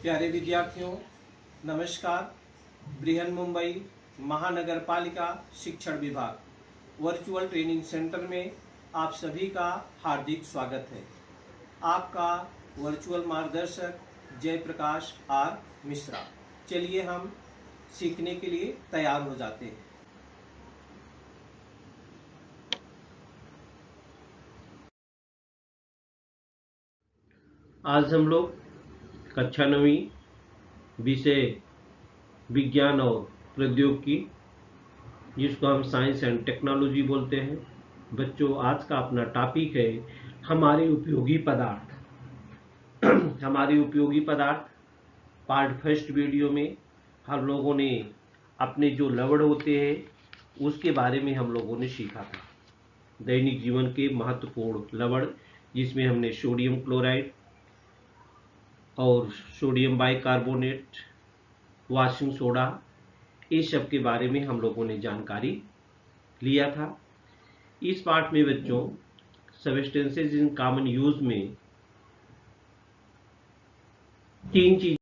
प्यारे विद्यार्थियों, नमस्कार। बृहन मुंबई महानगर पालिका शिक्षण विभाग वर्चुअल ट्रेनिंग सेंटर में आप सभी का हार्दिक स्वागत है। आपका वर्चुअल मार्गदर्शक जयप्रकाश आर मिश्रा। चलिए हम सीखने के लिए तैयार हो जाते हैं। आज हम लोग कक्षा 9वीं विषय विज्ञान और प्रौद्योगिकी, जिसको हम साइंस एंड टेक्नोलॉजी बोलते हैं। बच्चों, आज का अपना टॉपिक है हमारे उपयोगी पदार्थ। हमारे उपयोगी पदार्थ पार्ट फर्स्ट वीडियो में हम लोगों ने अपने जो लवण होते हैं उसके बारे में हम लोगों ने सीखा था। दैनिक जीवन के महत्वपूर्ण लवण, जिसमें हमने सोडियम क्लोराइड और सोडियम बाइकार्बोनेट, वॉशिंग सोडा, इस सब के बारे में हम लोगों ने जानकारी लिया था। इस पार्ट में बच्चों सब्सटेंसेस इन कॉमन यूज में तीन चीजें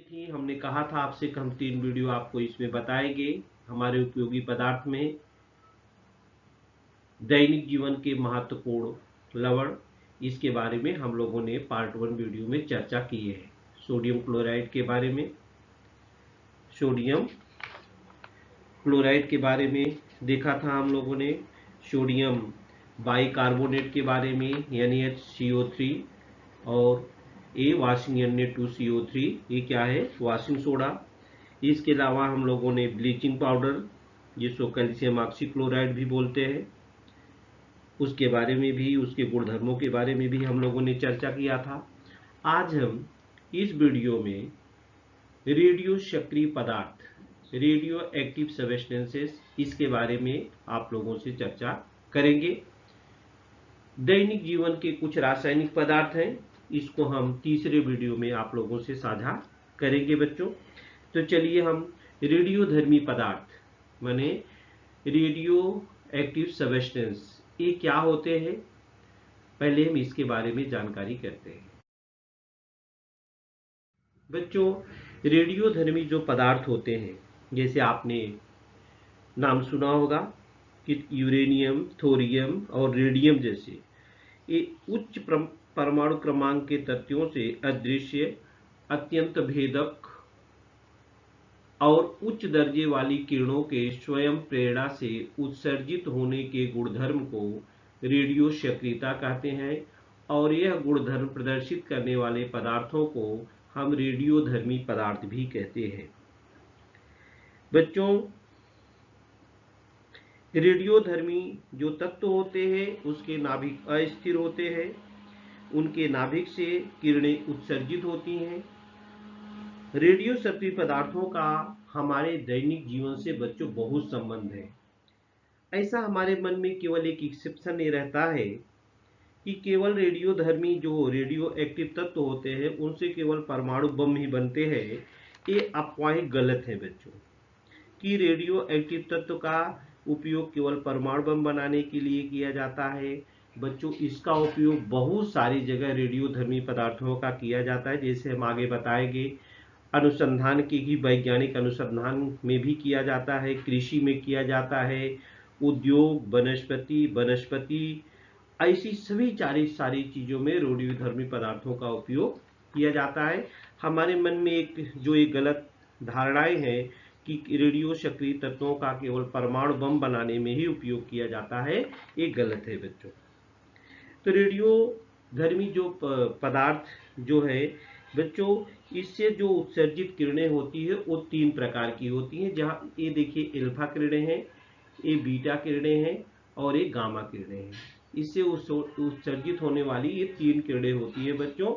थी। हमने कहा था आपसे कि हम 3 वीडियो आपको इसमें बताएंगे। हमारे उपयोगी पदार्थ में दैनिक जीवन के महत्वपूर्ण लवण, इसके बारे में हम लोगों ने पार्ट 1 वीडियो में चर्चा की है। सोडियम क्लोराइड के बारे में, सोडियम क्लोराइड के बारे में देखा था हम लोगों ने। सोडियम बाइकार्बोनेट के बारे में NaHCO3 और वॉशिंग Na2CO3, ये क्या है? Washing soda. इसके अलावा हम लोगों ने ब्लीचिंग पाउडर, जिसको कैल्शियम ऑक्सीक्लोराइड भी बोलते हैं, उसके बारे में भी, उसके गुणधर्मों के बारे में भी हम लोगों ने चर्चा किया था। आज हम इस वीडियो में रेडियो सक्रिय पदार्थ, रेडियो एक्टिव सब्सटेंसेस, इसके बारे में आप लोगों से चर्चा करेंगे। दैनिक जीवन के कुछ रासायनिक पदार्थ हैं, इसको हम तीसरे वीडियो में आप लोगों से साझा करेंगे बच्चों। तो चलिए हम रेडियोधर्मी पदार्थ माने रेडियो एक्टिव सब्सटेंस, ये क्या होते हैं, पहले हम इसके बारे में जानकारी करते हैं। बच्चों, रेडियोधर्मी जो पदार्थ होते हैं, जैसे आपने नाम सुना होगा कि यूरेनियम, थोरियम और रेडियम जैसे ये उच्च परमाणु क्रमांक के तत्वों से अदृश्य, अत्यंत भेदक और उच्च दर्जे वाली किरणों के स्वयं प्रेरणा से उत्सर्जित होने के गुणधर्म को रेडियो सक्रियता कहते हैं। और यह गुणधर्म प्रदर्शित करने वाले पदार्थों को हम रेडियोधर्मी पदार्थ भी कहते हैं। बच्चों, रेडियोधर्मी जो तत्व होते हैं उसके नाभिक अस्थिर होते हैं, उनके नाभिक से किरणें उत्सर्जित होती हैं। रेडियो सक्रिय पदार्थों का हमारे दैनिक जीवन से बच्चों बहुत संबंध है। ऐसा हमारे मन में केवल एक एक्सेप्शन ये रहता है कि केवल रेडियोधर्मी जो रेडियो एक्टिव तत्व होते हैं उनसे केवल परमाणु बम ही बनते हैं। ये अफवाहें गलत है बच्चों, कि रेडियो एक्टिव तत्व का उपयोग केवल परमाणु बम बनाने के लिए किया जाता है। बच्चों, इसका उपयोग बहुत सारी जगह रेडियोधर्मी पदार्थों का किया जाता है, जैसे हम आगे बताएंगे। अनुसंधान की ही वैज्ञानिक अनुसंधान में भी किया जाता है, कृषि में किया जाता है, उद्योग, वनस्पति, ऐसी सभी सारी चीजों में रेडियोधर्मी पदार्थों का उपयोग किया जाता है। हमारे मन में एक गलत धारणाएं हैं कि रेडियो सक्रिय तत्वों का केवल परमाणु बम बनाने में ही उपयोग किया जाता है, ये गलत है बच्चों। तो रेडियोधर्मी जो पदार्थ जो है बच्चों, इससे जो उत्सर्जित किरणें होती है वो 3 प्रकार की होती हैं। जहाँ ये देखिए अल्फा किरणें हैं, ये बीटा किरणें हैं और ये गामा किरणें हैं। इससे उत्सर्जित होने वाली ये 3 किरणें होती है बच्चों।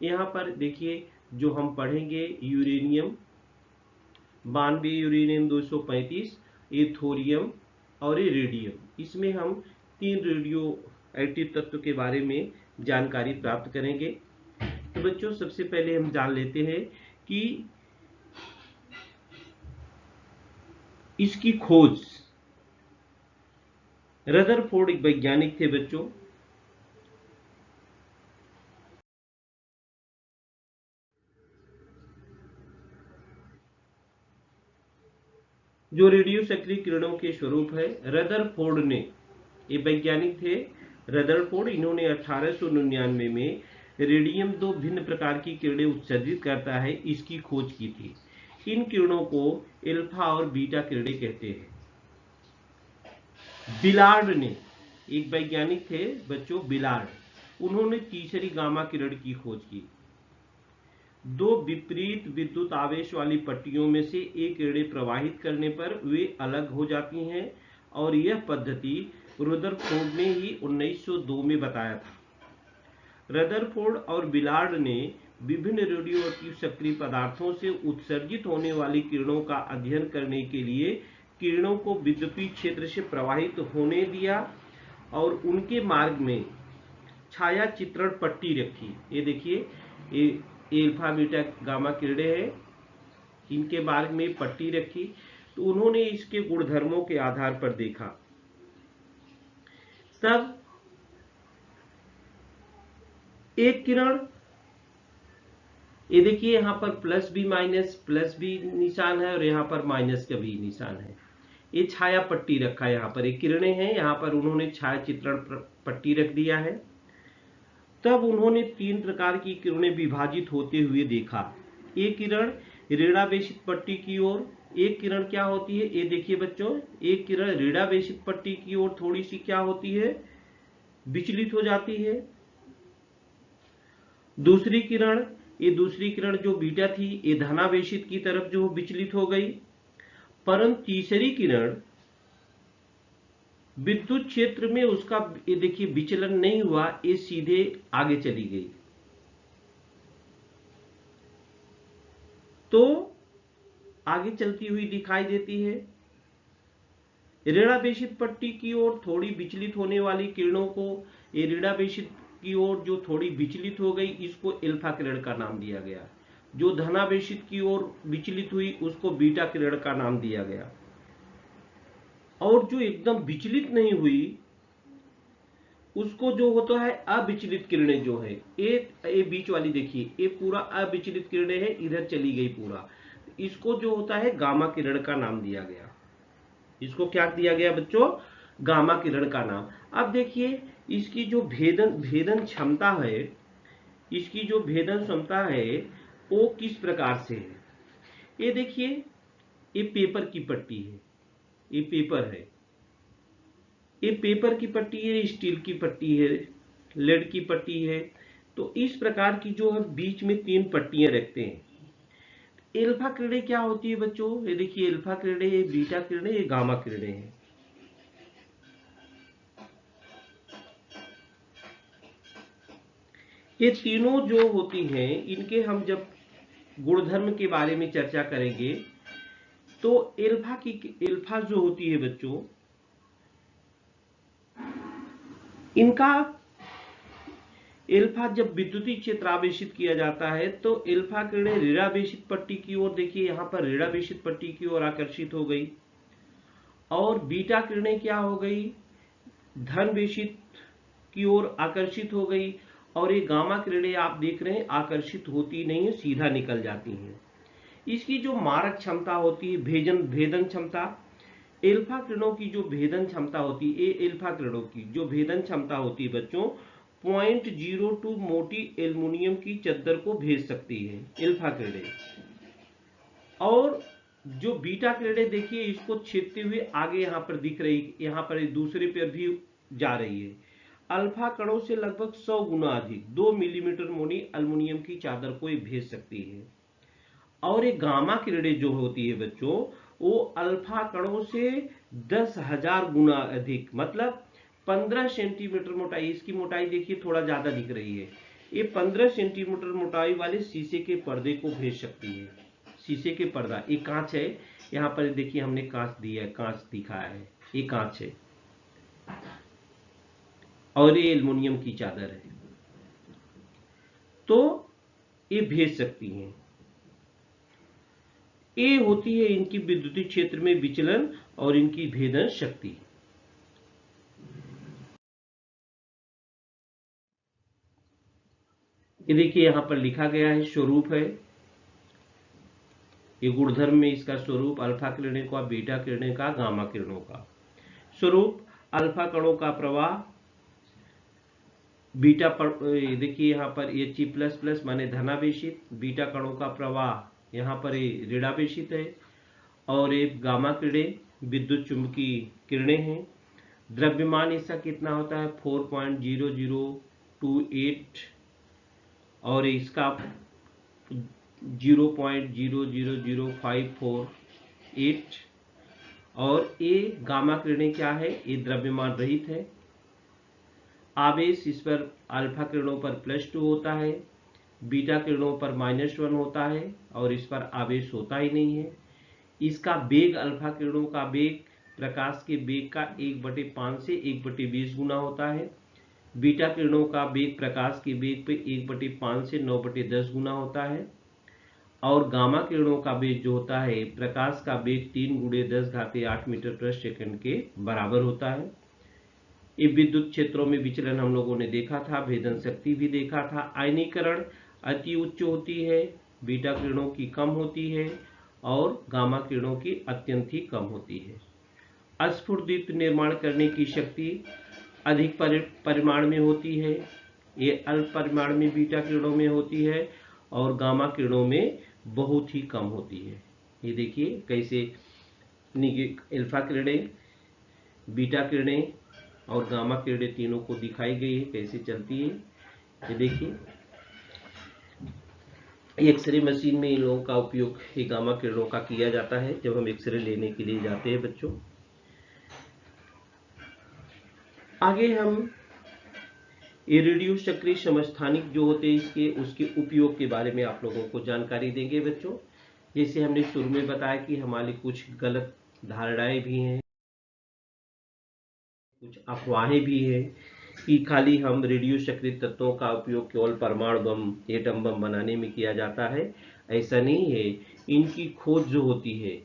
यहाँ पर देखिए जो हम पढ़ेंगे, यूरेनियम 92, यूरेनियम 235, ये थोरियम और ये रेडियम, इसमें हम 3 रेडियो एक्टिव तत्व के बारे में जानकारी प्राप्त करेंगे। तो बच्चों, सबसे पहले हम जान लेते हैं कि इसकी खोज रदरफोर्ड एक वैज्ञानिक थे बच्चों। जो रेडियो सक्रिय किरणों के स्वरूप है, रदरफोर्ड ने, ये वैज्ञानिक थे रदरफोर्ड, इन्होंने 1899 में रेडियम 2 भिन्न प्रकार की किरणें उत्सर्जित करता है इसकी खोज की थी। इन किरणों को अल्फा और बीटा किरणें कहते हैं। बिलार्ड ने, एक वैज्ञानिक थे बच्चों बिलार्ड, उन्होंने तीसरी गामा किरण की खोज की। दो विपरीत विद्युत आवेश वाली पट्टियों में से एक किरणें प्रवाहित करने पर वे अलग हो जाती हैं और यह पद्धति रदरफोर्ड ने ही 1902 में बताया था। रदरफोर्ड और बिलार्ड ने विभिन्न रेडियोएक्टिव सक्रिय पदार्थों से उत्सर्जित होने वाली किरणों का अध्ययन करने के लिए किरणों को विद्युतीय क्षेत्र से प्रवाहित होने दिया और उनके मार्ग में छाया चित्रण पट्टी रखी। ये देखिए, ये अल्फा बीटा गामा किरणें हैं, इनके मार्ग में पट्टी रखी। तो उन्होंने इसके गुणधर्मों के आधार पर देखा। तब एक किरण, ये देखिए यहाँ पर प्लस भी निशान है और यहाँ पर माइनस का भी निशान है। ये छाया पट्टी रखा है, यहाँ पर एक किरणें हैं, यहाँ पर उन्होंने छाया चित्रण पट्टी रख दिया है। तब उन्होंने 3 प्रकार की किरणें विभाजित होते हुए देखा। एक किरण ऋणावेशित पट्टी की ओर, एक किरण क्या होती है, ये देखिए बच्चों, एक किरण ऋणावेशित पट्टी की ओर थोड़ी सी क्या होती है, विचलित हो जाती है। दूसरी किरण, ये दूसरी किरण जो बीटा थी, ये धनावेशित की तरफ जो विचलित हो गई। परंतु तीसरी किरण विद्युत क्षेत्र में उसका, ये देखिए, विचलन नहीं हुआ, ये सीधे आगे चली गई। तो आगे चलती हुई दिखाई देती है। ऋणावेशित पट्टी की ओर थोड़ी विचलित होने वाली किरणों को, ये ऋणावेशित की ओर जो थोड़ी विचलित हो गई, इसको अल्फा किरण का नाम दिया गया। जो धनावेशित की ओर विचलित हुई उसको बीटा किरण का नाम दिया गया। और जो एकदम विचलित नहीं हुई उसको जो होता है अविचलित किरणें जो है, ये बीच वाली देखिए, ये पूरा अविचलित किरणें है, इधर चली गई पूरा, इसको जो होता है गामा किरण का नाम दिया गया। इसको क्या दिया गया बच्चों, गामा किरण का नाम। अब देखिए इसकी जो भेदन क्षमता है, इसकी जो भेदन क्षमता है वो किस प्रकार से है। ये देखिए, ये पेपर की पट्टी है, ये पेपर है, ये पेपर की पट्टी है, स्टील की पट्टी है, लेड की पट्टी है। तो इस प्रकार की जो हम बीच में 3 पट्टियां रखते हैं। अल्फा किरणें क्या होती है बच्चों, ये देखिए, अल्फा किरणें, ये बीटा किरणें, ये गामा किरणें हैं। ये तीनों जो होती हैं, इनके हम जब गुणधर्म के बारे में चर्चा करेंगे तो अल्फा जो होती है बच्चों, इनका अल्फा जब विद्युतीय क्षेत्र आवेशित किया जाता है तो अल्फा किरणें ऋणावेशित पट्टी की ओर, देखिए यहाँ पर ऋणावेशित पट्टी की ओर आकर्षित हो गई, और बीटा किरणें क्या हो गई, धनवेशित की ओर आकर्षित हो गई। और ये गामा किरणें आप देख रहे हैं आकर्षित होती नहीं है, सीधा निकल जाती हैं। इसकी जो मारक क्षमता होती है, भेदन क्षमता, अल्फा किरणों की जो भेदन क्षमता होती है, ये अल्फा किरणों की जो भेदन क्षमता होती है बच्चों, 0.02 मोटी एल्युमिनियम की चद्दर को भेज सकती है अल्फा किरणें। और जो बीटा किरणें देखिए, इसको छेदते हुए आगे यहाँ पर दिख रही, यहाँ पर दूसरे पर भी जा रही है। अल्फा कणों से लगभग 100 गुना अधिक 2 मिलीमीटर मोटी एल्युमिनियम की चादर को ये भेज सकती है। और ये गामा किरणें जो होती है बच्चों, वो अल्फा कणों से 10,000 गुना अधिक, मतलब 15 सेंटीमीटर मोटाई, इसकी मोटाई देखिए थोड़ा ज्यादा दिख रही है, ये 15 सेंटीमीटर मोटाई वाले शीशे के पर्दे को भेज सकती है। शीशे के पर्दा, ये कांच है, यहाँ पर देखिए हमने कांच दिया है, कांच दिखाया है, ये कांच है और ये एल्युमिनियम की चादर है, तो ये भेज सकती हैं। ये होती है इनकी विद्युतीय क्षेत्र में विचलन और इनकी भेदन शक्ति। ये देखिए यहाँ पर लिखा गया है, स्वरूप है। ये गुणधर्म में इसका स्वरूप अल्फा किरणों का, बीटा किरणों का, गामा किरणों का। स्वरूप अल्फा कणों का प्रवाह, बीटा पर देखिए यहाँ पर He++ माने धनावेशित, बीटा कणों का प्रवाह यहाँ पर ये ऋणावेशित है, और ये गामा किरणें विद्युत चुंबकीय किरणें हैं। द्रव्यमान इसका कितना होता है 4.0028, और इसका 0.000548, और ये गामा किरणें क्या है, ये द्रव्यमान रहित है। आवेश इस पर अल्फा किरणों पर +2 होता है, बीटा किरणों पर -1 होता है, और इस पर आवेश होता ही नहीं है। इसका वेग, अल्फा किरणों का वेग प्रकाश के वेग का 1/5 से 1/20 गुना होता है। बीटा किरणों का वेग प्रकाश के वेग पे 1/5 से 9/10 गुना होता है। और गामा किरणों का वेग जो होता है प्रकाश का वेग 3×10⁸ मीटर/सेकंड के बराबर होता है। ये विद्युत क्षेत्रों में विचलन हम लोगों ने देखा था, भेदन शक्ति भी देखा था। आयनीकरण अति उच्च होती है, बीटा किरणों की कम होती है, और गामा किरणों की अत्यंत ही कम होती है। अस्फुट निर्माण करने की शक्ति अधिक परिमाण में होती है, ये अल्प परिमाण में बीटा किरणों में होती है, और गामा किरणों में बहुत ही कम होती है। ये देखिए कैसे अल्फा किरणें, बीटा किरणें और गामा किरणें तीनों को दिखाई गई है कैसे चलती है। ये देखिए एक्सरे मशीन में इन लोगों का उपयोग ये गामा किरणों का किया जाता है जब हम एक्सरे लेने के लिए जाते हैं बच्चों। आगे हम ये रेडियो सक्रिय समस्थानिक जो होते हैं इसके उसके उपयोग के बारे में आप लोगों को जानकारी देंगे बच्चों। जैसे हमने शुरू में बताया कि हमारी कुछ गलत धारणाएं भी हैं, कुछ अफवाहें भी हैं कि खाली हम रेडियो सक्रिय तत्वों का उपयोग केवल परमाणु बम, एटम बम बनाने में किया जाता है। ऐसा नहीं है। इनकी खोज जो होती है,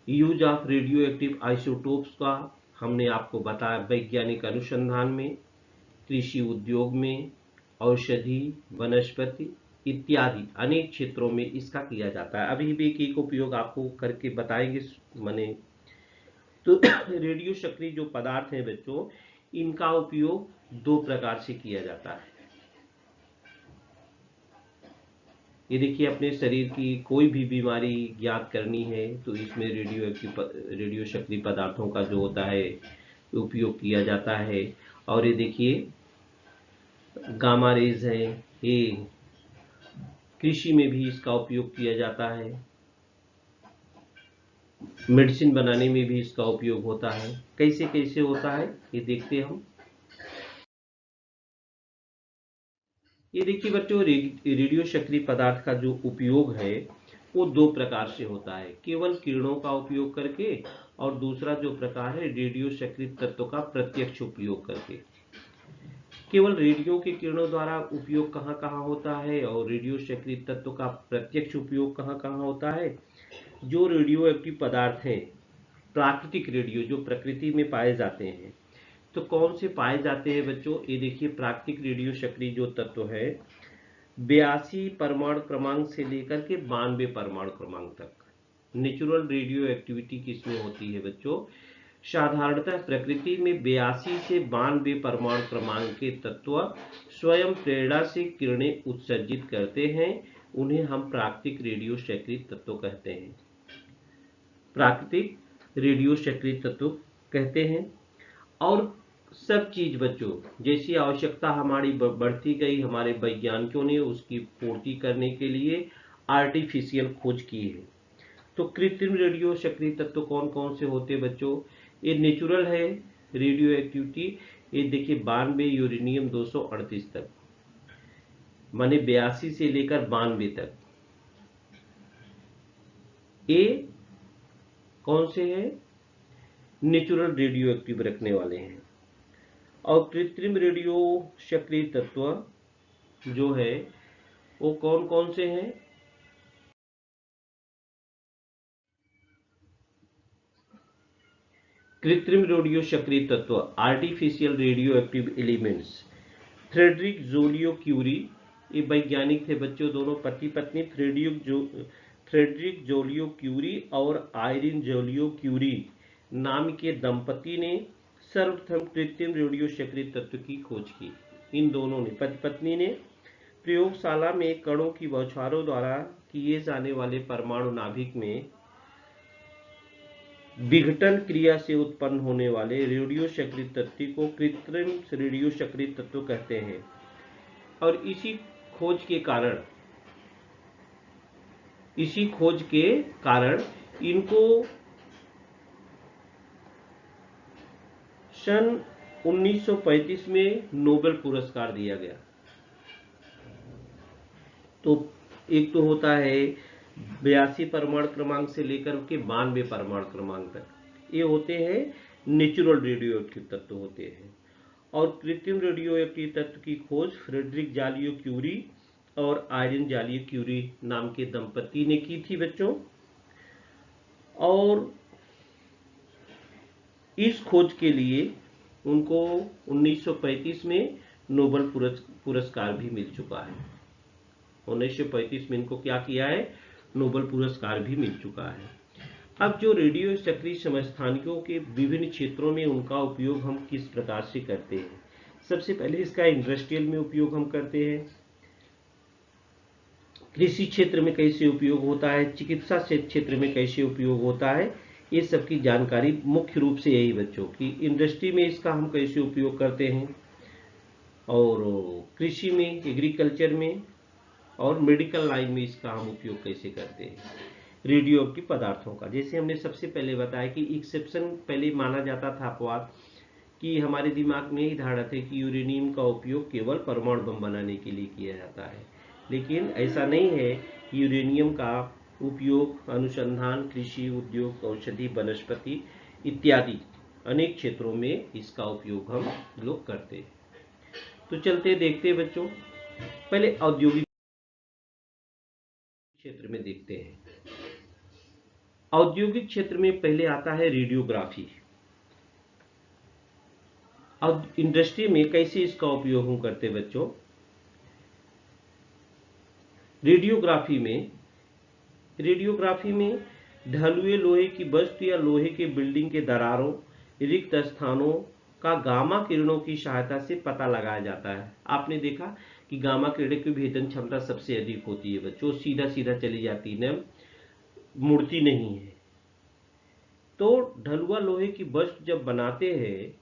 use of radio active isotopes का हमने आपको बताया, वैज्ञानिक अनुसंधान में, कृषि उद्योग में, औषधि, वनस्पति इत्यादि अनेक क्षेत्रों में इसका किया जाता है। अभी भी एक उपयोग आपको करके बताएंगे मने। तो रेडियो सक्रिय जो पदार्थ हैं बच्चों, इनका उपयोग 2 प्रकार से किया जाता है। ये देखिए अपने शरीर की कोई भी बीमारी ज्ञात करनी है तो इसमें रेडियो सक्रिय पदार्थों का जो होता है उपयोग किया जाता है। और ये देखिए गामा रेज है, ये कृषि में भी इसका उपयोग किया जाता है, मेडिसिन बनाने में भी इसका उपयोग होता है। कैसे कैसे होता है ये देखते हम। ये देखिए बच्चों रेडियो सक्रिय पदार्थ का जो उपयोग है वो 2 प्रकार से होता है, केवल किरणों का उपयोग करके, और दूसरा जो प्रकार है रेडियो सक्रिय तत्व का प्रत्यक्ष उपयोग करके। केवल रेडियो के किरणों द्वारा उपयोग कहाँ कहाँ होता है और रेडियो सक्रिय तत्व का प्रत्यक्ष उपयोग कहाँ कहाँ होता है। जो रेडियो एक्टिव पदार्थ हैं, प्राकृतिक रेडियो जो प्रकृति में पाए जाते हैं, तो कौन से पाए जाते हैं बच्चों। ये देखिए प्राकृतिक रेडियो सक्रिय जो तत्व है 82 परमाणु क्रमांक से लेकर के 92 परमाणु क्रमांक तक नेचुरल रेडियो एक्टिविटी किसमें होती है बच्चों। साधारणतः प्रकृति में 82 से 92 परमाणु क्रमांक के तत्व स्वयं प्रेरणा से किरणें उत्सर्जित करते हैं, उन्हें हम प्राकृतिक रेडियो सक्रिय तत्व कहते हैं। प्राकृतिक रेडियो सक्रिय तत्व कहते हैं। और सब चीज बच्चों जैसी आवश्यकता हमारी बढ़ती गई, हमारे वैज्ञानिकों ने उसकी पूर्ति करने के लिए आर्टिफिशियल खोज की है। तो कृत्रिम रेडियो सक्रिय तत्व कौन कौन से होते हैं बच्चों। ये नेचुरल है रेडियो एक्टिविटी, ये देखिए 92 यूरेनियम 238 तक, माने 82 से लेकर 92 तक। ये कौन से हैं, नेचुरल रेडियो एक्टिव रखने वाले हैं। और कृत्रिम रेडियो सक्रिय तत्व जो है वो कौन कौन से हैं। कृत्रिम रेडियो सक्रिय तत्व artificial radio active elements. Frederic Joliot Curie, ये वैज्ञानिक थे बच्चों, दोनों पति पत्नी, फ्रेडरिक जोलियो-क्यूरी और आइरिन जोलियो-क्यूरी नाम के दंपति ने सर्वप्रथम कृत्रिम रेडियो सक्रिय तत्व की खोज की। इन दोनों ने, पति पत्नी ने, प्रयोगशाला में कणों की बौछारों द्वारा किए जाने वाले परमाणु नाभिक में विघटन क्रिया से उत्पन्न होने वाले रेडियो सक्रिय तत्व को कृत्रिम रेडियो सक्रिय तत्व कहते हैं। और इसी खोज के कारण इनको सन 1935 में नोबेल पुरस्कार दिया गया। तो एक तो होता है 82 परमाणु क्रमांक से लेकर के 92 परमाणु क्रमांक तक, ये होते हैं नेचुरल रेडियो एक्टिव तत्व होते हैं। और कृत्रिम रेडियो एक्टिव तत्व की खोज फ्रेडरिक जोलियो-क्यूरी और आइरिन जोलियो-क्यूरी नाम के दंपति ने की थी बच्चों। और इस खोज के लिए उनको 1935 में नोबेल पुरस्कार भी मिल चुका है। 1935 में इनको क्या किया है, नोबेल पुरस्कार भी मिल चुका है। अब जो रेडियो सक्रिय समस्थानिकों के विभिन्न क्षेत्रों में उनका उपयोग हम किस प्रकार से करते हैं। सबसे पहले इसका इंडस्ट्रियल में उपयोग हम करते हैं, कृषि क्षेत्र में कैसे उपयोग होता है, चिकित्सा क्षेत्र में कैसे उपयोग होता है, ये सब की जानकारी मुख्य रूप से यही बच्चों की इंडस्ट्री में इसका हम कैसे उपयोग करते हैं, और कृषि में, एग्रीकल्चर में, और मेडिकल लाइन में इसका हम उपयोग कैसे करते हैं रेडियो एक्टिव पदार्थों का। जैसे हमने सबसे पहले बताया कि एक्सेप्शन पहले माना जाता था अपवाद, कि हमारे दिमाग में ही धारणा है कि यूरेनियम का उपयोग केवल परमाणु बम बनाने के लिए किया जाता है, लेकिन ऐसा नहीं है। यूरेनियम का उपयोग अनुसंधान, कृषि, उद्योग, औषधि, वनस्पति इत्यादि अनेक क्षेत्रों में इसका उपयोग हम लोग करते हैं। तो चलते देखते हैं बच्चों, पहले औद्योगिक क्षेत्र में देखते हैं। औद्योगिक क्षेत्र में पहले आता है रेडियोग्राफी। अब इंडस्ट्री में कैसे इसका उपयोग हम करते हैं बच्चों। रेडियोग्राफी में ढलुए लोहे की वस्तु या लोहे के बिल्डिंग के दरारों, रिक्त स्थानों का गामा किरणों की सहायता से पता लगाया जाता है। आपने देखा कि गामा किरणों की भेदन क्षमता सबसे अधिक होती है बच्चों, सीधा सीधा चली जाती है, मुड़ती नहीं है। तो ढलुआ लोहे की वस्तु जब बनाते हैं,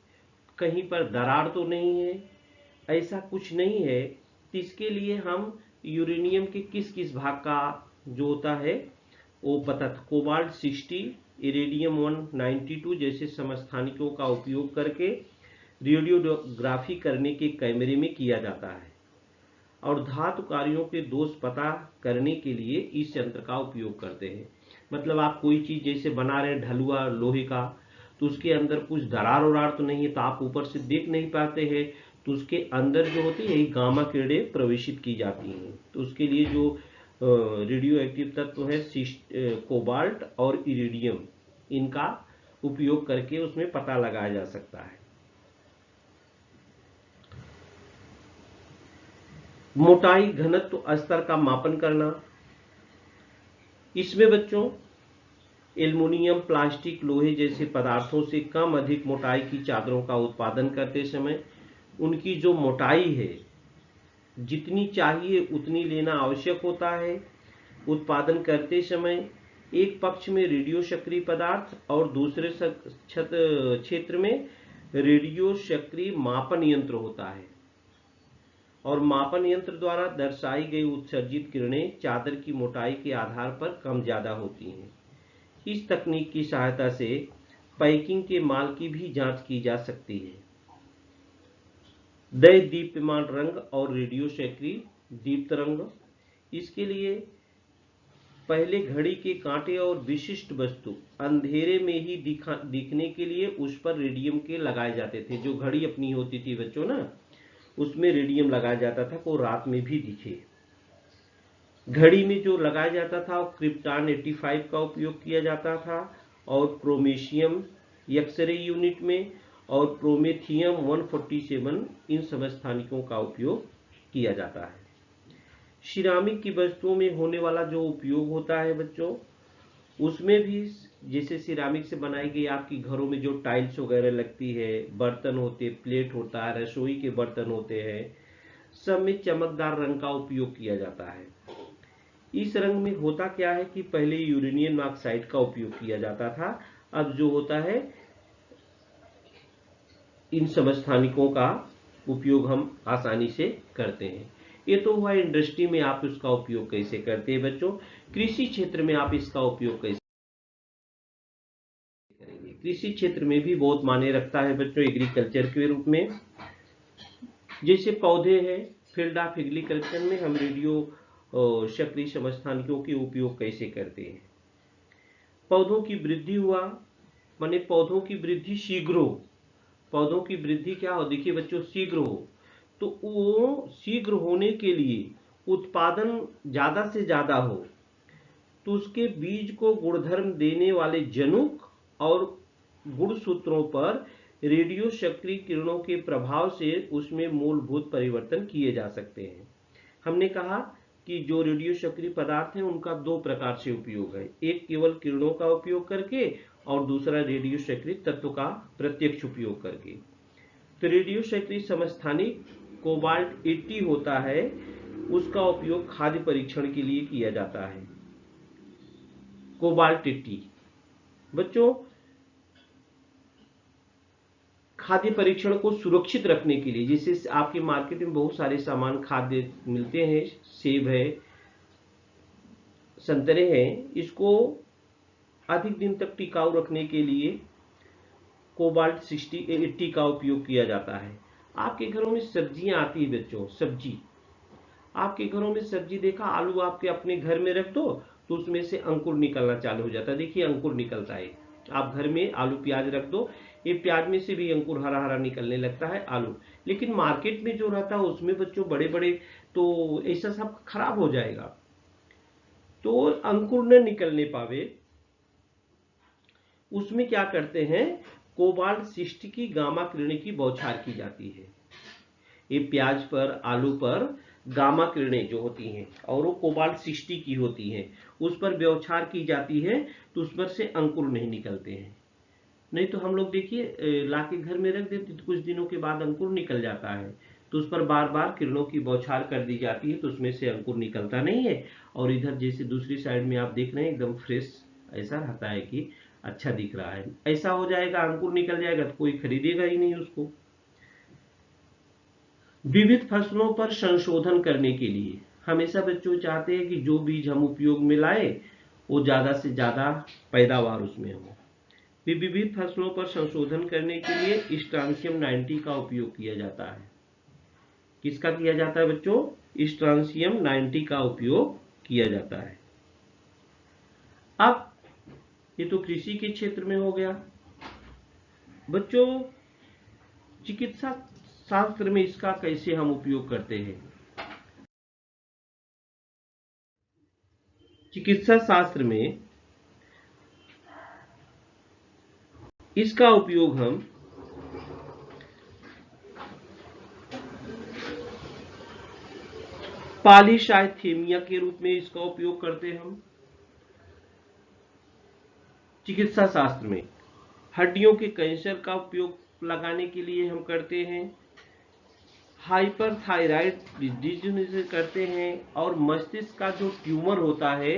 कहीं पर दरार तो नहीं है, ऐसा कुछ नहीं है, तो इसके लिए हम यूरेनियम के किस किस भाग का जो होता है वो पता था। कोबाल्ट 60, इरेडियम 192 जैसे समस्थानिकों का उपयोग करके रेडियोग्राफी करने के कैमरे में किया जाता है। और धातु कार्यों के दोष पता करने के लिए इस यंत्र का उपयोग करते हैं। मतलब आप कोई चीज जैसे बना रहे हैं ढलुआ लोहे का, तो उसके अंदर कुछ दरार वरार तो नहीं है, तो आप ऊपर से देख नहीं पाते हैं, तो उसके अंदर जो होती है गामा किरणें प्रवेशित की जाती हैं। तो उसके लिए जो रेडियो एक्टिव तत्व है कोबाल्ट और इरिडियम, इनका उपयोग करके उसमें पता लगाया जा सकता है। मोटाई, घनत्व, स्तर का मापन करना, इसमें बच्चों एल्युमिनियम, प्लास्टिक, लोहे जैसे पदार्थों से कम अधिक मोटाई की चादरों का उत्पादन करते समय उनकी जो मोटाई है जितनी चाहिए उतनी लेना आवश्यक होता है। उत्पादन करते समय एक पक्ष में रेडियो सक्रिय पदार्थ और दूसरे क्षेत्र में रेडियो सक्रिय मापन यंत्र होता है, और मापन यंत्र द्वारा दर्शाई गई उत्सर्जित किरणें चादर की मोटाई के आधार पर कम ज्यादा होती हैं। इस तकनीक की सहायता से पैकिंग के माल की भी जांच की जा सकती है। दय दीप्यमान रंग और रेडियो सक्रिय दीप्त रंग, इसके लिए पहले घड़ी के कांटे और विशिष्ट वस्तु अंधेरे में ही दिखने के लिए उस पर रेडियम के लगाए जाते थे। जो घड़ी अपनी होती थी बच्चों ना, उसमें रेडियम लगाया जाता था को रात में भी दिखे। घड़ी में जो लगाया जाता था वो क्रिप्टॉन 85 का उपयोग किया जाता था, और प्रोमेशियम एक्सरे यूनिट में और प्रोमेथियम 147 इन समस्थानिकों का उपयोग किया जाता है। सिरामिक की वस्तुओं में होने वाला जो उपयोग होता है बच्चों, उसमें भी जैसे सिरामिक से बनाई गई आपकी घरों में जो टाइल्स वगैरह लगती है, बर्तन होते, प्लेट होता है, रसोई के बर्तन होते हैं, सब में चमकदार रंग का उपयोग किया जाता है। इस रंग में होता क्या है कि पहले यूरेनियम ऑक्साइड का उपयोग किया जाता था, अब जो होता है इन समस्थानिकों का उपयोग हम आसानी से करते हैं। ये तो हुआ इंडस्ट्री में आप उसका उपयोग कैसे करते हैं बच्चों। कृषि क्षेत्र में आप इसका उपयोग कैसे करेंगे। कृषि क्षेत्र में भी बहुत मायने रखता है बच्चों एग्रीकल्चर के रूप में। जैसे पौधे हैं, फील्ड ऑफ एग्रीकल्चर में हम रेडियो सक्रिय समस्थानिकों के उपयोग कैसे करते हैं। पौधों की वृद्धि हुआ, माने पौधों की वृद्धि शीघ्र हो। पौधों की वृद्धि क्या हो, देखिए बच्चों, शीघ्र हो, तो वो शीघ्र होने के लिए उत्पादन ज्यादा से ज्यादा हो, तो उसके बीज को गुणधर्म देने वाले जनुक और गुणसूत्रों पर रेडियो सक्रिय किरणों के प्रभाव से उसमें मूलभूत परिवर्तन किए जा सकते हैं। हमने कहा कि जो रेडियो सक्रिय पदार्थ है उनका दो प्रकार से उपयोग है, एक केवल किरणों का उपयोग करके और दूसरा रेडियो सक्रिय तत्व का प्रत्यक्ष उपयोग करके। तो रेडियो सक्रिय समस्थानिक कोबाल्ट 80 होता है, उसका उपयोग खाद्य परीक्षण के लिए किया जाता है। कोबाल्ट 80 बच्चों खाद्य परीक्षण को सुरक्षित रखने के लिए, जैसे आपके मार्केट में बहुत सारे सामान खाद्य मिलते हैं, सेब है, संतरे हैं, इसको अधिक दिन तक टिकाऊ रखने के लिए कोबाल्ट 80 का उपयोग किया जाता है। आपके घरों में सब्जियां आती है बच्चों, सब्जी आपके घरों में सब्जी देखा, आलू आपके अपने घर में रख दो तो उसमें से अंकुर निकलना चालू हो जाता है। देखिए अंकुर निकलता है। आप घर में आलू प्याज रख दो, ये प्याज में से भी अंकुर हरा हरा निकलने लगता है आलू। लेकिन मार्केट में जो रहता है उसमें बच्चों बड़े बड़े, तो ऐसा सब खराब हो जाएगा। तो अंकुर न निकलने पावे, उसमें क्या करते हैं, कोबाल्ट 60 की गामा किरणें की बौछार की जाती है। ये प्याज पर, आलू पर गामा किरणें जो होती हैं और वो कोबाल्ट 60 की होती हैं, उस पर बौछार की जाती है, तो उस पर से अंकुर नहीं निकलते हैं। नहीं तो हम लोग देखिए लाके घर में रख देते तो कुछ दिनों के बाद अंकुर निकल जाता है, तो उस पर बार बार किरणों की बौछार कर दी जाती है, तो उसमें से अंकुर निकलता नहीं है। और इधर जैसे दूसरी साइड में आप देख रहे हैं एकदम फ्रेश ऐसा रहता है कि अच्छा दिख रहा है। ऐसा हो जाएगा, अंकुर निकल जाएगा तो कोई खरीदेगा ही नहीं उसको। विविध फसलों पर संशोधन करने के लिए हमेशा बच्चों चाहते हैं कि जो बीज हम उपयोग में लाए वो ज्यादा से ज्यादा पैदावार उसमें हो। विविध फसलों पर संशोधन करने के लिए स्ट्रांसियम 90 का उपयोग किया जाता है। किसका किया जाता है बच्चों, स्ट्रांसियम 90 का उपयोग किया जाता है। अब ये तो कृषि के क्षेत्र में हो गया बच्चों। चिकित्सा शास्त्र में इसका कैसे हम उपयोग करते हैं। चिकित्सा शास्त्र में इसका उपयोग हम पॉलीसाइथेमिया के रूप में इसका उपयोग करते हैं। हम चिकित्सा शास्त्र में हड्डियों के कैंसर का उपयोग लगाने के लिए हम करते हैं, हाइपरथायराइड डिजीज करते हैं, और मस्तिष्क का जो ट्यूमर होता है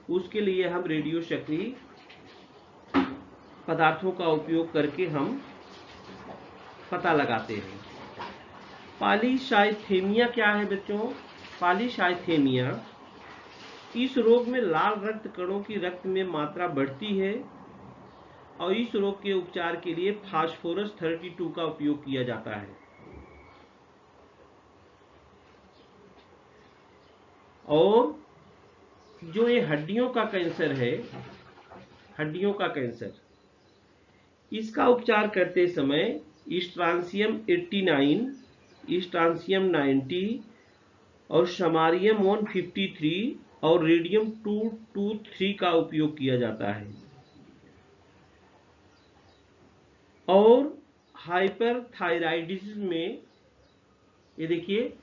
उसके लिए हम रेडियो सक्रिय पदार्थों का उपयोग करके हम पता लगाते हैं। पॉलीसाइथेमिया क्या है बच्चों, पॉलीसाइथेमिया इस रोग में लाल रक्त कणों की रक्त में मात्रा बढ़ती है और इस रोग के उपचार के लिए फास्फोरस 32 का उपयोग किया जाता है। और जो ये हड्डियों का कैंसर है, हड्डियों का कैंसर, इसका उपचार करते समय स्ट्रांसियम 89, स्ट्रांसियम 90 और समारियम 153 और रेडियम 223 का उपयोग किया जाता है। और हाइपरथायराइडिज्म में ये देखिए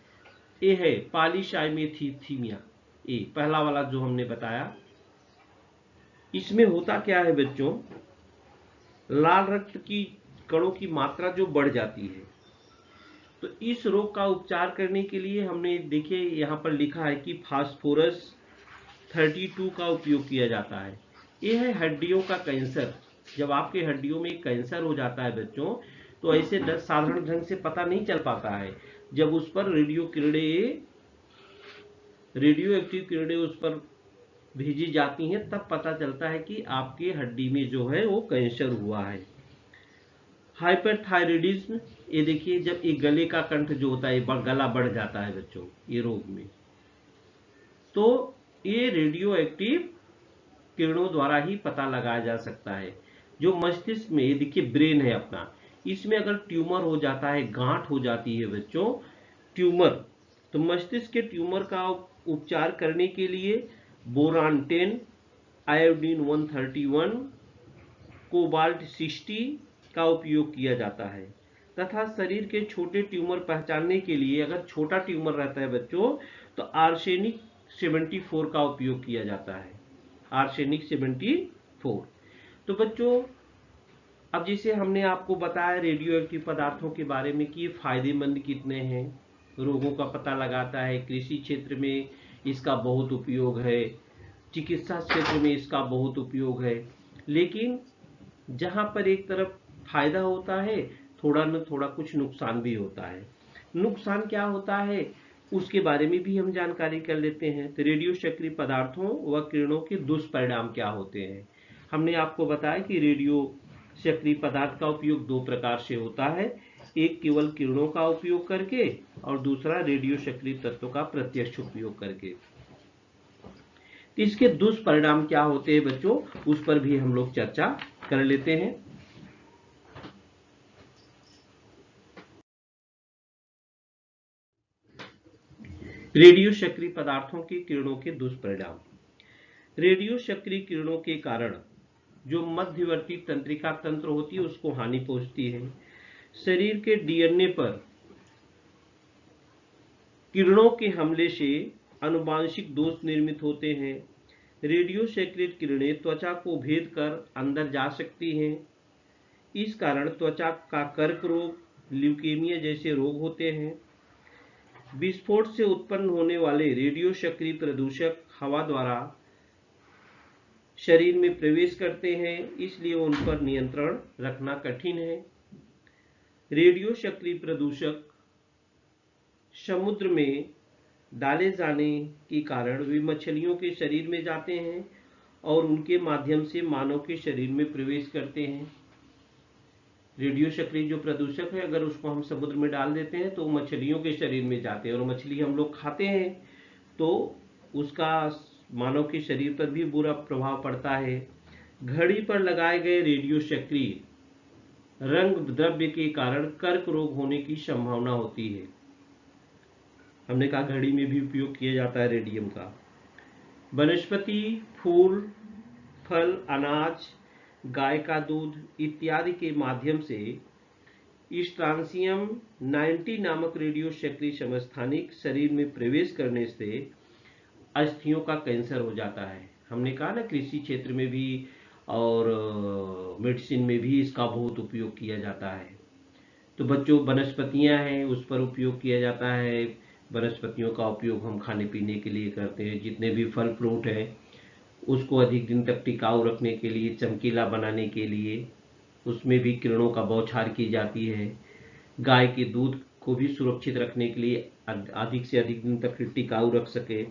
ए है पॉलीसाइमेथीमिया, ए पहला वाला जो हमने बताया। इसमें होता क्या है बच्चों, लाल रक्त की कणों की मात्रा जो बढ़ जाती है, तो इस रोग का उपचार करने के लिए हमने देखिए यहाँ पर लिखा है कि फास्फोरस 32 का उपयोग किया जाता है। यह है हड्डियों का कैंसर। जब आपके हड्डियों में कैंसर हो जाता है बच्चों, तो ऐसे साधारण ढंग से पता नहीं चल पाता है। जब उस पर रेडियो एक्टिव किरणें उस पर भेजी जाती हैं, तब पता चलता है कि आपके हड्डी में जो है वो कैंसर हुआ है। हाइपरथायराइडिज्म, ये देखिए जब ये गले का कंठ जो होता है, गला बढ़ जाता है बच्चों ये रोग में, तो ये रेडियो एक्टिव किरणों द्वारा ही पता लगाया जा सकता है। जो मस्तिष्क में, ये देखिए ब्रेन है अपना, इसमें अगर ट्यूमर हो जाता है, गांठ हो जाती है बच्चों, ट्यूमर, तो मस्तिष्क के ट्यूमर का उपचार करने के लिए बोरान 10, आयोडीन 131, कोबाल्ट 60 का उपयोग किया जाता है। तथा शरीर के छोटे ट्यूमर पहचानने के लिए, अगर छोटा ट्यूमर रहता है बच्चों, तो आर्सेनिक 74 का उपयोग किया जाता है, आर्सेनिक 74। तो बच्चों अब जैसे हमने आपको बताया रेडियो एक्टिव पदार्थों के बारे में कि ये फायदेमंद कितने हैं, रोगों का पता लगाता है, कृषि क्षेत्र में इसका बहुत उपयोग है, चिकित्सा क्षेत्र में इसका बहुत उपयोग है। लेकिन जहां पर एक तरफ फायदा होता है, थोड़ा न थोड़ा कुछ नुकसान भी होता है। नुकसान क्या होता है उसके बारे में भी हम जानकारी कर लेते हैं। तो रेडियो सक्रिय पदार्थों व किरणों के दुष्परिणाम क्या होते हैं। हमने आपको बताया कि रेडियो सक्रिय पदार्थ का उपयोग दो प्रकार से होता है, एक केवल किरणों का उपयोग करके और दूसरा रेडियो सक्रिय तत्वों का प्रत्यक्ष उपयोग करके। इसके दुष्परिणाम क्या होते हैं बच्चों, उस पर भी हम लोग चर्चा कर लेते हैं। रेडियो सक्रिय पदार्थों की किरणों के दुष्परिणाम। रेडियो सक्रिय किरणों के कारण जो मध्यवर्ती तंत्रिका तंत्र होती है उसको हानि पहुंचती है। शरीर के डीएनए पर किरणों के हमले से आनुवांशिक दोष निर्मित होते हैं। रेडियो सक्रिय किरणें त्वचा को भेद कर अंदर जा सकती हैं। इस कारण त्वचा का कर्क रोग, ल्यूकेमिया जैसे रोग होते हैं। विस्फोट से उत्पन्न होने वाले रेडियो सक्रिय प्रदूषक हवा द्वारा शरीर में प्रवेश करते हैं, इसलिए उन पर नियंत्रण रखना कठिन है। रेडियो सक्रिय प्रदूषक समुद्र में डाले जाने के कारण वे मछलियों के शरीर में जाते हैं और उनके माध्यम से मानव के शरीर में प्रवेश करते हैं। रेडियो सक्रिय जो प्रदूषक है, अगर उसको हम समुद्र में डाल देते हैं तो मछलियों के शरीर में जाते हैं और मछली हम लोग खाते हैं तो उसका मानव के शरीर पर भी बुरा प्रभाव पड़ता है। घड़ी पर लगाए गए रेडियो सक्रिय रंग द्रव्य के कारण कर्क रोग होने की संभावना होती है। हमने कहा घड़ी में भी उपयोग किया जाता है रेडियम का। वनस्पति, फूल, फल, अनाज, गाय का दूध इत्यादि के माध्यम से स्ट्रांसियम 90 नामक रेडियो सक्रिय समस्थानिक शरीर में प्रवेश करने से अस्थियों का कैंसर हो जाता है। हमने कहा ना कृषि क्षेत्र में भी और मेडिसिन में भी इसका बहुत उपयोग किया जाता है। तो बच्चों वनस्पतियां हैं उस पर उपयोग किया जाता है। वनस्पतियों का उपयोग हम खाने पीने के लिए करते हैं। जितने भी फल फ्रूट हैं उसको अधिक दिन तक टिकाऊ रखने के लिए, चमकीला बनाने के लिए उसमें भी किरणों का बौछार की जाती है। गाय के दूध को भी सुरक्षित रखने के लिए अधिक से अधिक दिन तक टिकाऊ रख सके,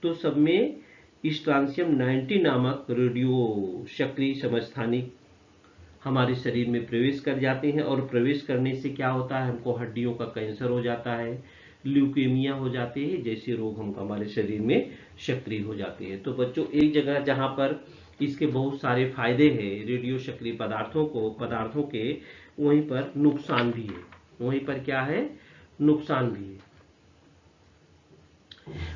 तो सब में स्ट्रांसियम 90 नामक रेडियो सक्रिय समस्थानिक हमारे शरीर में प्रवेश कर जाते हैं और प्रवेश करने से क्या होता है, हमको हड्डियों का कैंसर हो जाता है, ल्यूकेमिया हो जाते हैं, जैसे रोग हम हमारे शरीर में सक्रिय हो जाते हैं। तो बच्चों एक जगह जहां पर इसके बहुत सारे फायदे हैं रेडियो सक्रिय पदार्थों के, वहीं पर नुकसान भी है। वहीं पर क्या है, नुकसान भी है।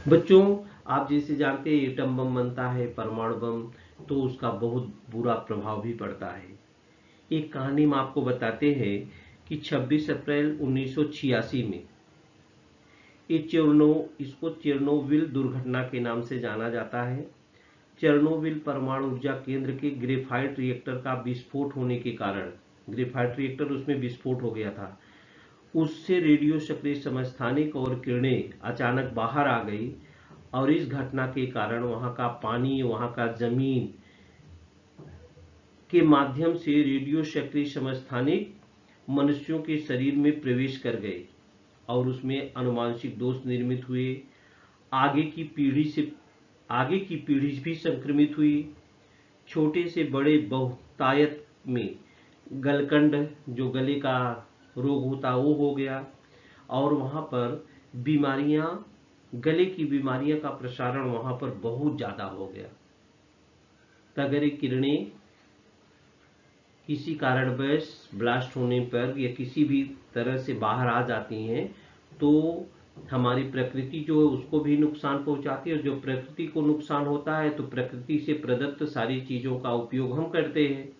बच्चों आप जैसे जानते हैं एटम बम बनता है, परमाणु बम, तो उसका बहुत बुरा प्रभाव भी पड़ता है। एक कहानी में आपको बताते हैं कि 26 अप्रैल 1986 में इसको चेरनोबिल दुर्घटना के नाम से जाना जाता है। चेरनोबिल परमाणु ऊर्जा केंद्र के ग्रेफाइट रिएक्टर का विस्फोट होने के कारण, ग्रेफाइट रिएक्टर उसमें विस्फोट हो गया था, उससे रेडियो सक्रिय समस्थानिक और किरणें अचानक बाहर आ गई और इस घटना के कारण वहां का पानी, वहां का जमीन के माध्यम से रेडियो सक्रिय समस्थानिक मनुष्यों के शरीर में प्रवेश कर गए और उसमें अनुवांशिक दोष निर्मित हुए। आगे की पीढ़ी भी संक्रमित हुई। छोटे से बड़े बहुतायत में गलकंड, जो गले का रोग होता, वो हो गया और वहां पर बीमारियां, गले की बीमारियां का प्रसारण वहां पर बहुत ज्यादा हो गया। अगर ये किरणें किसी कारणवश ब्लास्ट होने पर या किसी भी तरह से बाहर आ जाती हैं तो हमारी प्रकृति जो है उसको भी नुकसान पहुंचाती है, और जो प्रकृति को नुकसान होता है तो प्रकृति से प्रदत्त सारी चीजों का उपयोग हम करते हैं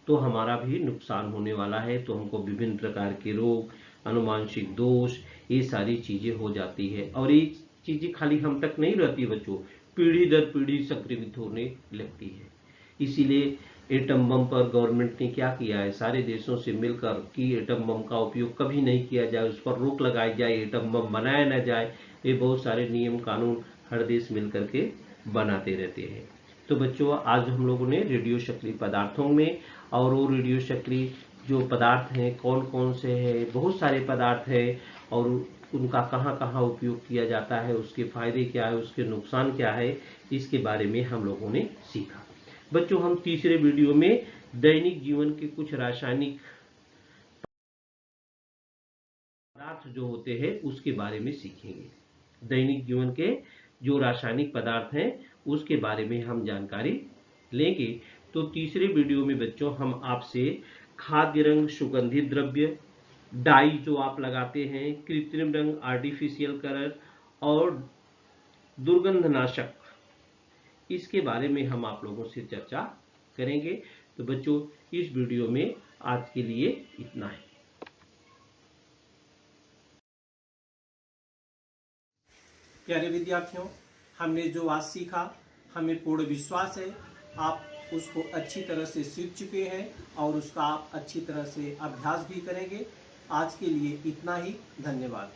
तो हमारा भी नुकसान होने वाला है। तो हमको विभिन्न प्रकार के रोग, अनुवांशिक दोष, ये सारी चीजें हो जाती है और ये चीजें खाली हम तक नहीं रहती बच्चों, पीढ़ी दर पीढ़ी संक्रमित होने लगती है। इसीलिए एटम बम पर गवर्नमेंट ने क्या किया है, सारे देशों से मिलकर कि एटम बम का उपयोग कभी नहीं किया जाए, उस पर रोक लगाई जाए, एटम बम बनाया न जाए। ये बहुत सारे नियम कानून हर देश मिलकर के बनाते रहते हैं। तो बच्चों, आज हम लोगों ने रेडियो सक्रिय पदार्थों में और वो रेडियो सक्रिय जो पदार्थ हैं कौन कौन से हैं, बहुत सारे पदार्थ हैं और उनका कहाँ कहाँ उपयोग किया जाता है, उसके फायदे क्या है, उसके नुकसान क्या है, इसके बारे में हम लोगों ने सीखा। बच्चों, हम तीसरे वीडियो में दैनिक जीवन के कुछ रासायनिक पदार्थ जो होते हैं उसके बारे में सीखेंगे। दैनिक जीवन के जो रासायनिक पदार्थ हैं उसके बारे में हम जानकारी लेंगे। तो तीसरे वीडियो में बच्चों हम आपसे खाद्य रंग, सुगंधित द्रव्य, डाई जो आप लगाते हैं, कृत्रिम रंग, आर्टिफिशियल कलर और दुर्गंधनाशक, इसके बारे में हम आप लोगों से चर्चा करेंगे। तो बच्चों, इस वीडियो में आज के लिए इतना है। प्यारे विद्यार्थियों, हमने जो आज सीखा, हमें पूर्ण विश्वास है आप उसको अच्छी तरह से सीख चुके हैं और उसका आप अच्छी तरह से अभ्यास भी करेंगे। आज के लिए इतना ही। धन्यवाद।